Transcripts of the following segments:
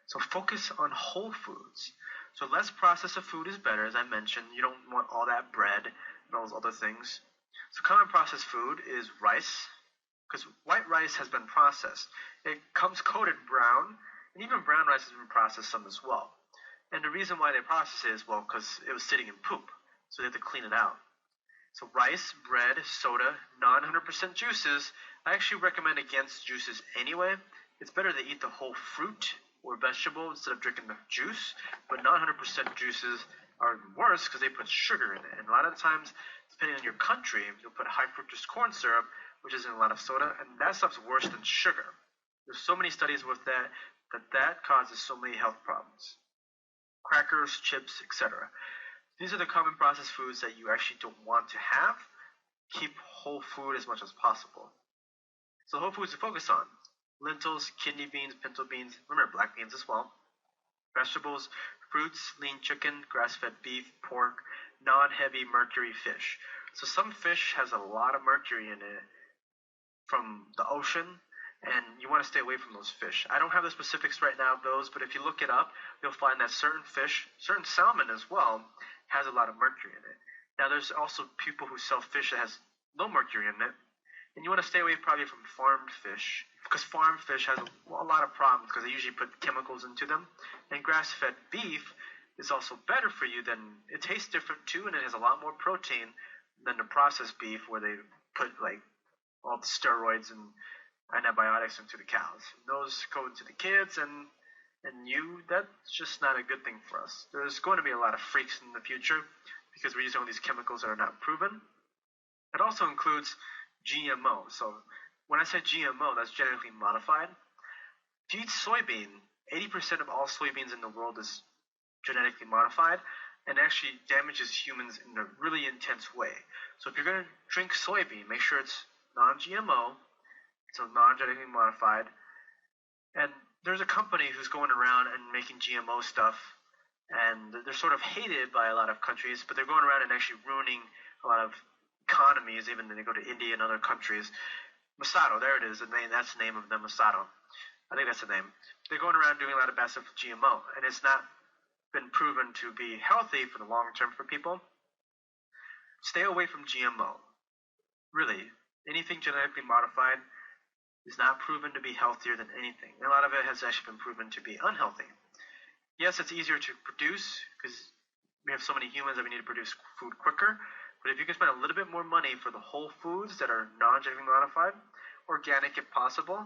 So focus on whole foods. So less processed food is better, as I mentioned. You don't want all that bread and all those other things. So common processed food is rice, because white rice has been processed. It comes coated brown, and even brown rice has been processed some as well. And the reason why they process it is, well, because it was sitting in poop, so they have to clean it out. So rice, bread, soda, non-100% juices. I actually recommend against juices anyway. It's better to eat the whole fruit or vegetable instead of drinking the juice. But non-100% juices are worse because they put sugar in it. And a lot of times, depending on your country, you'll put high fructose corn syrup, which is in a lot of soda, and that stuff's worse than sugar. There's so many studies with that causes so many health problems. Crackers, chips, etc. These are the common processed foods that you actually don't want to have. Keep whole food as much as possible. So whole foods to focus on: lentils, kidney beans, pinto beans, remember black beans as well. Vegetables, fruits, lean chicken, grass-fed beef, pork, non-heavy mercury fish. So some fish has a lot of mercury in it from the ocean, and you want to stay away from those fish. I don't have the specifics right now of those, but if you look it up, you'll find that certain fish, certain salmon as well, has a lot of mercury in it. Now there's also people who sell fish that has no mercury in it, and you want to stay away probably from farmed fish, because farmed fish has a lot of problems because they usually put chemicals into them. And grass-fed beef is also better for you than, it tastes different too, and it has a lot more protein than the processed beef where they put like all the steroids and antibiotics into the cows. Those go into the kids, and that's just not a good thing for us. There's going to be a lot of freaks in the future because we're using all these chemicals that are not proven. It also includes GMO. So when I say GMO, that's genetically modified. If you eat soybean, 80% of all soybeans in the world is genetically modified, and actually damages humans in a really intense way. So if you're going to drink soybean, make sure it's non-GMO, so non-genetically modified. And there's a company who's going around and making GMO stuff, and they're sort of hated by a lot of countries, but they're going around and actually ruining a lot of economies, even when they go to India and other countries. Monsanto, there it is, that's the name of them, Monsanto. I think that's the name. They're going around doing a lot of bad stuff with GMO, and it's not been proven to be healthy for the long term for people. Stay away from GMO. Really, anything genetically modified is not proven to be healthier than anything. And a lot of it has actually been proven to be unhealthy. Yes, it's easier to produce because we have so many humans that we need to produce food quicker. But if you can spend a little bit more money for the whole foods that are non-genetically modified, organic if possible,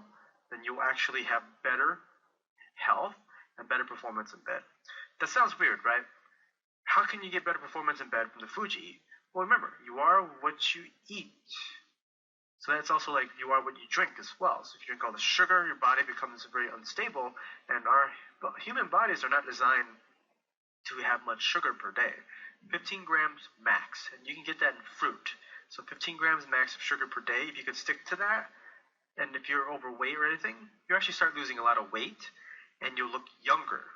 then you'll actually have better health and better performance in bed. That sounds weird, right? How can you get better performance in bed from the food you eat? Well, remember, you are what you eat. So that's also like you are what you drink as well. So if you drink all the sugar, your body becomes very unstable, and our human bodies are not designed to have much sugar per day. 15 grams max, and you can get that in fruit. So 15 grams max of sugar per day, if you could stick to that, and if you're overweight or anything, you actually start losing a lot of weight, and you'll look younger.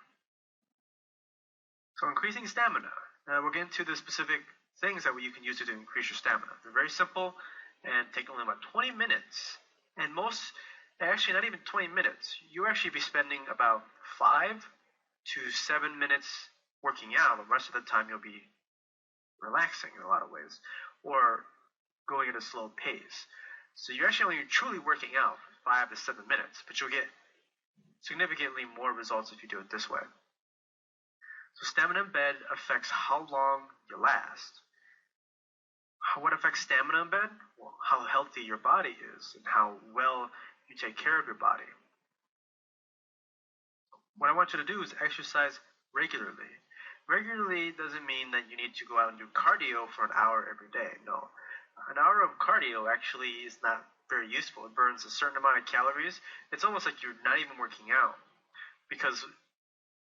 So increasing stamina. We'll get into the specific things that you can use to increase your stamina. They're very simple and take only about 20 minutes. And actually not even 20 minutes. You actually be spending about 5 to 7 minutes working out. The rest of the time you'll be relaxing in a lot of ways, or going at a slow pace. So you're actually only truly working out for 5 to 7 minutes, but you'll get significantly more results if you do it this way. So stamina in bed affects how long you last. What affects stamina in bed? Well, how healthy your body is and how well you take care of your body. What I want you to do is exercise regularly. Regularly doesn't mean that you need to go out and do cardio for an hour every day. No. An hour of cardio actually is not very useful. It burns a certain amount of calories. It's almost like you're not even working out, because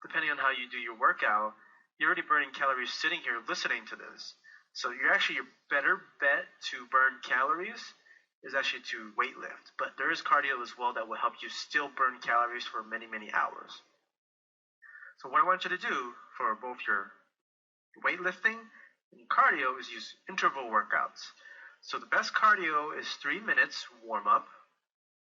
depending on how you do your workout, you're already burning calories sitting here listening to this. So your better bet to burn calories is actually to weightlift. But there is cardio as well that will help you still burn calories for many, many hours. So what I want you to do for both your weightlifting and cardio is use interval workouts. So the best cardio is 3 minutes warm up,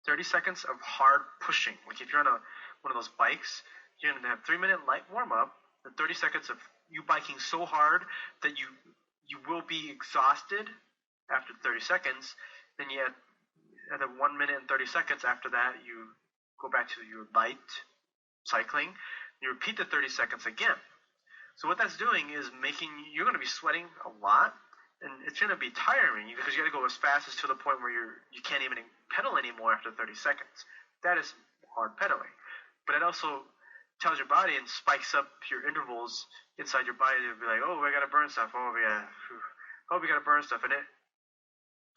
30 seconds of hard pushing. Like if you're on one of those bikes, you're going to have 3-minute light warm-up, and 30 seconds of you biking so hard that you will be exhausted after 30 seconds. Then you at the 1 minute and 30 seconds after that, you go back to your light cycling. You repeat the 30 seconds again. So what that's doing is you're going to be sweating a lot, and it's going to be tiring because you got to go as fast as to the point where you can't even pedal anymore after 30 seconds. That is hard pedaling. But it also tells your body and spikes up your intervals inside your body to be like, oh, we got to burn stuff. Oh, we got to burn stuff. And it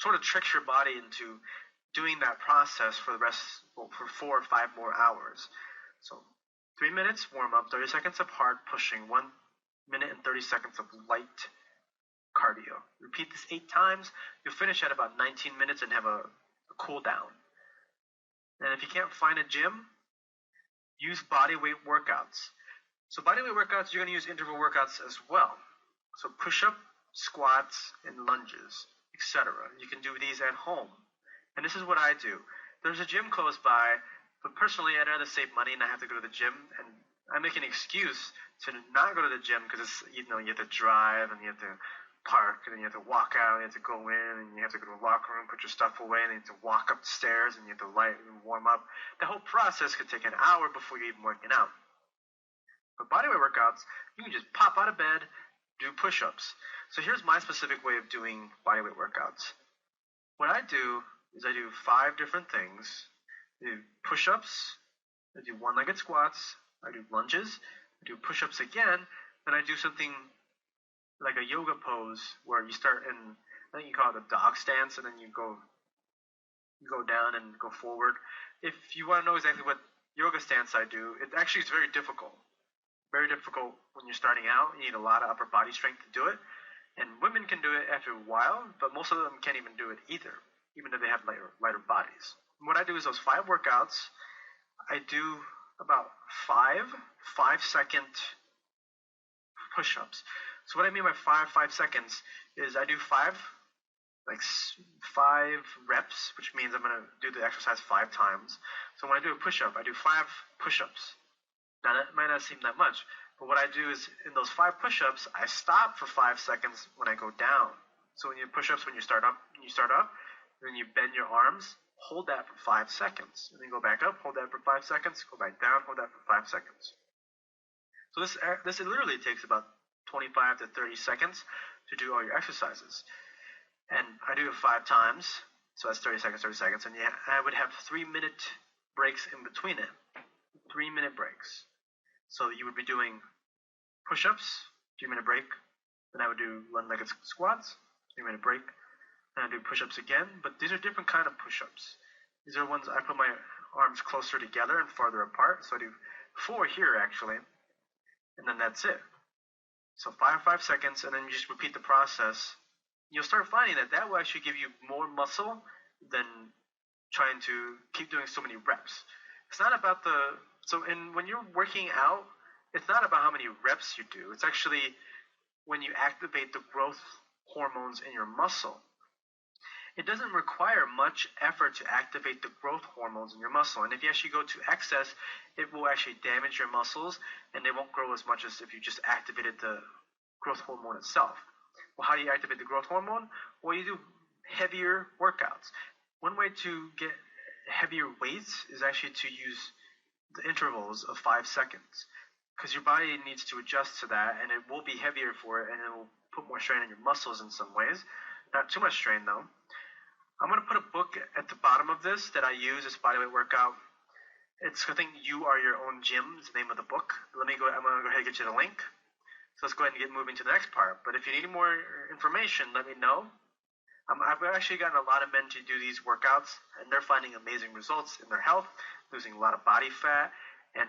sort of tricks your body into doing that process for for 4 or 5 more hours. So 3 minutes warm up, 30 seconds of hard pushing, 1 minute and 30 seconds of light cardio. Repeat this 8 times. You'll finish at about 19 minutes and have a cool down. And if you can't find a gym, use body weight workouts. So body weight workouts, you're going to use interval workouts as well. So push-up, squats, and lunges, etc. You can do these at home. And this is what I do. There's a gym close by, but personally, I'd rather save money and not have to go to the gym. And I make an excuse to not go to the gym because you have to drive and you have to park and then you have to walk out and you have to go in and you have to go to the locker room, put your stuff away, and you have to walk up the stairs and you have to light and warm up. The whole process could take an hour before you're even working out. But bodyweight workouts, you can just pop out of bed, do push-ups. So here's my specific way of doing bodyweight workouts. What I do is I do 5 different things. I do push-ups, I do one-legged squats, I do lunges, I do push-ups again, then I do something like a yoga pose where you start in, I think you call it a dog stance, and then you go down and go forward. If you want to know exactly what yoga stance I do, it actually is very difficult. Very difficult when you're starting out. You need a lot of upper body strength to do it. And women can do it after a while, but most of them can't even do it either, even though they have lighter bodies. And what I do is those 5 workouts, I do about 5-second push-ups. So what I mean by 5 seconds is I do 5 reps, which means I'm going to do the exercise 5 times. So when I do a push-up, I do 5 push-ups. Now that might not seem that much, but what I do is in those 5 push-ups, I stop for 5 seconds when I go down. So when you push-ups, when you start up, then you bend your arms, hold that for 5 seconds, and then go back up, hold that for 5 seconds, go back down, hold that for 5 seconds. So this literally takes about 25 to 30 seconds to do all your exercises. And I do it 5 times, so that's 30 seconds, and I would have 3-minute breaks in between it. 3-minute breaks. So you would be doing push-ups, 3-minute break, then I would do one-legged squats, 3-minute break, and I do push-ups again, but these are different kind of push-ups. These are ones I put my arms closer together and farther apart, so I do 4 here actually, and then that's it. So 5 seconds, and then you just repeat the process. You'll start finding that will actually give you more muscle than trying to keep doing so many reps. It's not about when you're working out, it's not about how many reps you do. It's actually when you activate the growth hormones in your muscle. It doesn't require much effort to activate the growth hormones in your muscle. And if you actually go to excess, it will actually damage your muscles, and they won't grow as much as if you just activated the growth hormone itself. Well, how do you activate the growth hormone? Well, you do heavier workouts. One way to get heavier weights is actually to use the intervals of 5 seconds, because your body needs to adjust to that, and it will be heavier for it, and it will put more strain on your muscles in some ways. Not too much strain though. I'm going to put a book at the bottom of this that I use as bodyweight workout. It's, I think, You Are Your Own Gym is the name of the book. I'm going to go ahead and get you the link. So let's go ahead and get moving to the next part. But if you need more information, let me know. I've actually gotten a lot of men to do these workouts, and they're finding amazing results in their health, losing a lot of body fat, and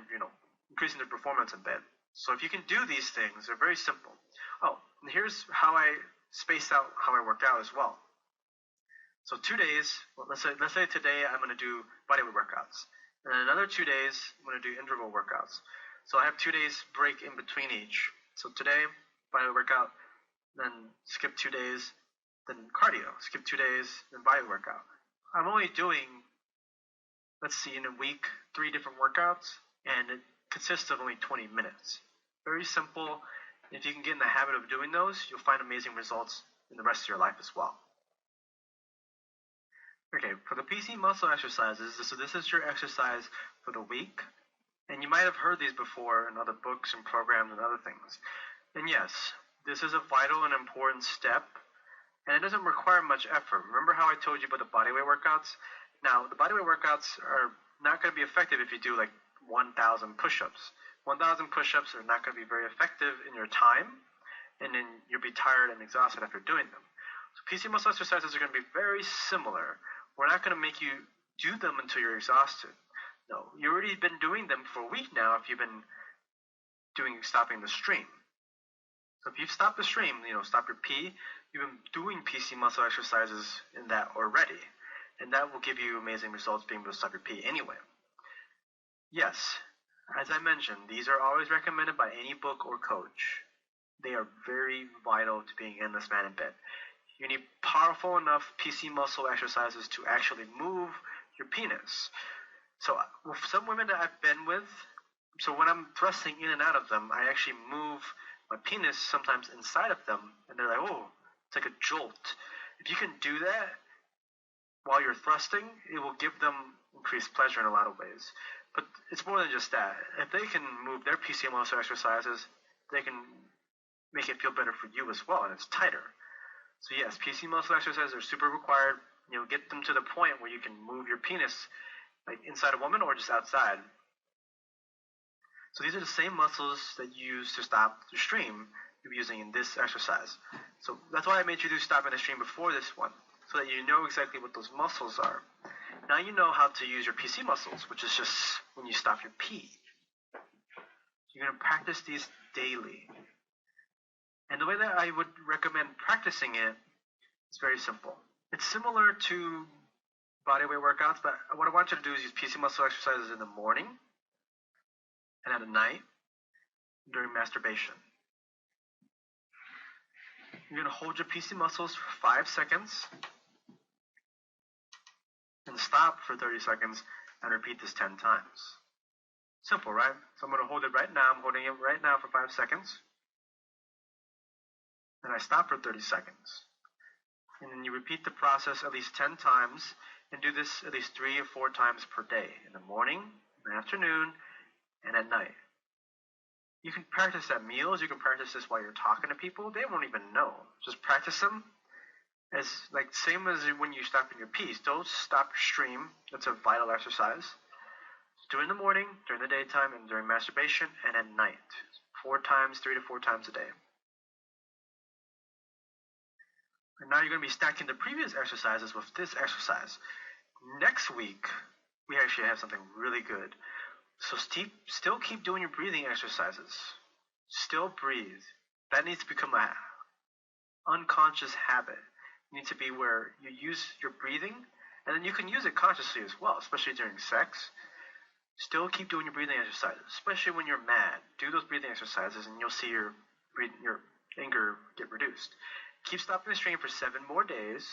increasing their performance in bed. So if you can do these things, they're very simple. Oh, and here's how I space out how I work out as well. So 2 days, let's say today I'm going to do bodyweight workouts. And then another 2 days, I'm going to do interval workouts. So I have 2 days break in between each. So today, bodyweight workout, then skip 2 days, then cardio. Skip 2 days, then bodyweight workout. I'm only doing, in a week, 3 different workouts. And consists of only 20 minutes. Very simple. If you can get in the habit of doing those, you'll find amazing results in the rest of your life as well. Okay, for the PC muscle exercises, so this is your exercise for the week. And you might have heard these before in other books and programs and other things. And yes, this is a vital and important step, and it doesn't require much effort. Remember how I told you about the bodyweight workouts? Now, the bodyweight workouts are not going to be effective if you do like 1,000 push-ups. 1,000 push-ups are not going to be very effective in your time, and then you'll be tired and exhausted after doing them. So PC muscle exercises are going to be very similar. We're not going to make you do them until you're exhausted. No, you've already been doing them for a week now if you've been stopping the stream. So if you've stopped the stream, stop your pee, you've been doing PC muscle exercises in that already. And that will give you amazing results being able to stop your pee anyway. Yes, as I mentioned, these are always recommended by any book or coach. They are very vital to being endless man in bed. You need powerful enough PC muscle exercises to actually move your penis. So with some women that I've been with, so when I'm thrusting in and out of them, I actually move my penis sometimes inside of them, and they're like, oh, it's like a jolt. If you can do that while you're thrusting, it will give them increased pleasure in a lot of ways. But it's more than just that. If they can move their PC muscle exercises, they can make it feel better for you as well, and it's tighter. So yes, PC muscle exercises are super required. Get them to the point where you can move your penis like inside a woman or just outside. So these are the same muscles that you use to stop the stream you'll be using in this exercise. So that's why I made you do stopping the stream before this one, so that you know exactly what those muscles are. Now you know how to use your PC muscles, which is just when you stop your pee. You're going to practice these daily. And the way that I would recommend practicing it is very simple. It's similar to bodyweight workouts, but what I want you to do is use PC muscle exercises in the morning and at night during masturbation. You're going to hold your PC muscles for 5 seconds and stop for 30 seconds and repeat this 10 times. Simple, right? So I'm going to hold it right now. I'm holding it right now for 5 seconds. And I stop for 30 seconds. And then you repeat the process at least 10 times and do this at least 3 or 4 times per day, in the morning, in the afternoon, and at night. You can practice at meals, you can practice this while you're talking to people, they won't even know. Just practice them as like same as when you stop in your pees. Don't stop your stream, that's a vital exercise. Do it in the morning, during the daytime, and during masturbation, and at night. 3 to 4 times a day. And now you're going to be stacking the previous exercises with this exercise. Next week, we actually have something really good. So still keep doing your breathing exercises. Still breathe. That needs to become an unconscious habit. You need to be where you use your breathing, and then you can use it consciously as well, especially during sex. Still keep doing your breathing exercises, especially when you're mad. Do those breathing exercises, and you'll see your anger get reduced. Keep stopping the stream for 7 more days,